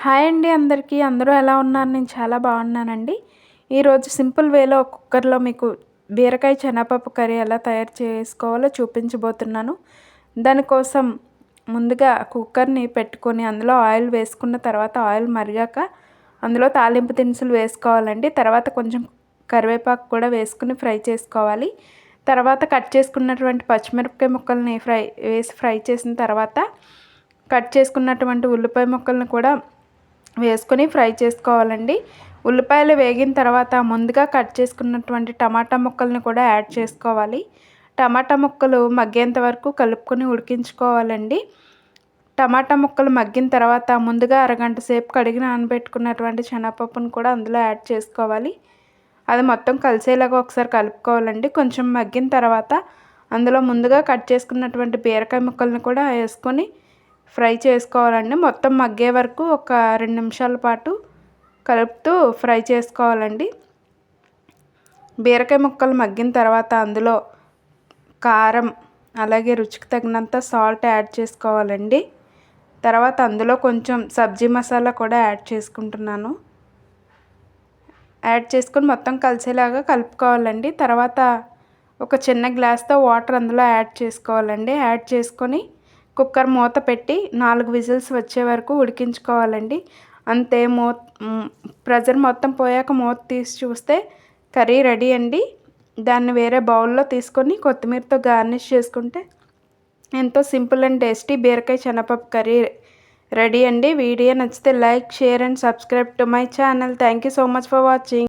Hi అండి అందరికీ. అందరూ ఎలా ఉన్నారు? నేను చాలా బాగున్నానండి. ఈరోజు సింపుల్ వేలో కుక్కర్లో మీకు బీరకాయ శనగపప్పు కర్రీ ఎలా తయారు చేసుకోవాలో చూపించబోతున్నాను. దానికోసం ముందుగా కుక్కర్ని పెట్టుకొని అందులో ఆయిల్ వేసుకున్న తర్వాత ఆయిల్ మరిగాక అందులో తాలింపు దినుసులు వేసుకోవాలండి. తర్వాత కొంచెం కరివేపాకు కూడా వేసుకుని ఫ్రై చేసుకోవాలి. తర్వాత కట్ చేసుకున్నటువంటి పచ్చిమిరపకాయ ముక్కల్ని ఫ్రై చేసిన తర్వాత కట్ చేసుకున్నటువంటి ఉల్లిపాయ ముక్కల్ని కూడా వేసుకొని ఫ్రై చేసుకోవాలండి. ఉల్లిపాయలు వేగిన తర్వాత ముందుగా కట్ చేసుకున్నటువంటి టమాటా ముక్కల్ని కూడా యాడ్ చేసుకోవాలి. టమాటా ముక్కలు మగ్గేంత వరకు కలుపుకొని ఉడికించుకోవాలండి. టమాటా ముక్కలు మగ్గిన తర్వాత ముందుగా అరగంట సేపు కడిగి నానబెట్టుకున్నటువంటి శనగపప్పును కూడా అందులో యాడ్ చేసుకోవాలి. అది మొత్తం కలిసేలాగా ఒకసారి కలుపుకోవాలండి. కొంచెం మగ్గిన తర్వాత అందులో ముందుగా కట్ చేసుకున్నటువంటి బీరకాయ ముక్కల్ని కూడా వేసుకొని ఫ్రై చేసుకోవాలండి. మొత్తం మగ్గే వరకు ఒక 2 నిమిషాల పాటు కలుపుతూ ఫ్రై చేసుకోవాలండి. బీరకాయ ముక్కలు మగ్గిన తర్వాత అందులో కారం అలాగే రుచికి తగినంత సాల్ట్ యాడ్ చేసుకోవాలండి. తర్వాత అందులో కొంచెం సబ్జీ మసాలా కూడా యాడ్ చేసుకుంటున్నాను. యాడ్ చేసుకొని మొత్తం కలిసేలాగా కలుపుకోవాలండి. తర్వాత ఒక చిన్న గ్లాస్తో వాటర్ అందులో యాడ్ చేసుకోవాలండి. యాడ్ చేసుకొని కుక్కర్ మూత పెట్టి 4 విజిల్స్ వచ్చే వరకు ఉడికించుకోవాలండి. అంతే. ప్రెజర్ మొత్తం పోయాక మూత తీసి చూస్తే కర్రీ రెడీ అండి. దాన్ని వేరే బౌల్లో తీసుకొని కొత్తిమీరతో గార్నిష్ చేసుకుంటే ఎంతో సింపుల్ అండ్ టేస్టీ బీరకాయ శనగపప్పు కర్రీ రెడీ అండి. వీడియో నచ్చితే like, share and subscribe to my channel. Thank you so much for watching.